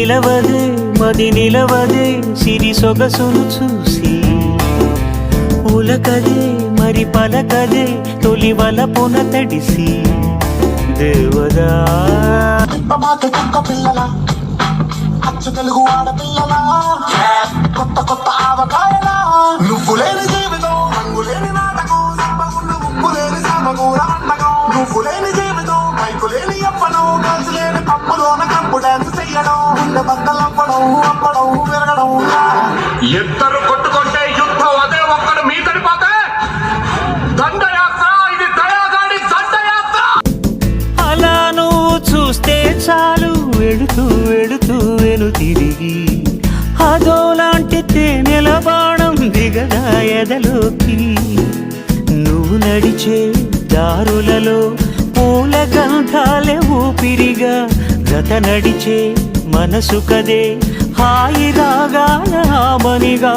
నిలవదే మది నిలవదే సిరి సొగసును చూసి ఉలకదే మరి పలకదే తొలి వలపున తడిసి దేవదా పిల్లల అచ్చు తెలుగు ఆడపిల్లల కొత్త కొత్త ఆవకాయల నువ్వు లేని జీవితం రంగు లేని నాటకం సంపగున్న ఉప్పు లేని సమకూర వంటకం నువ్వు లేని జీవితం బైకు లేని అప్పడం కలిసి లేని పప్పులోన కంపు డాన్స్ చెయ్యడం గుండె బద్దలవ్వడం అప్పడం విరగడం ఇద్దరు కొట్టుకుంటే యుద్ధం అదే ఒక్కడు మీ తడిపోతే దండయాత్ర ఇది దయాగాడి దండయాత్ర. అలా నువ్వు చూస్తే చాలు వెడుతూ వెడుతూ వెను తిరిగి అదోలాంటి తేనెల బాణం దిగదా ఎదలోకి నువ్వు నడిచే దారులలో పూల గంధాలే ఊపిరిగా గత నడిచే మనసు కదే హాయి రాగాల ఆమనిగా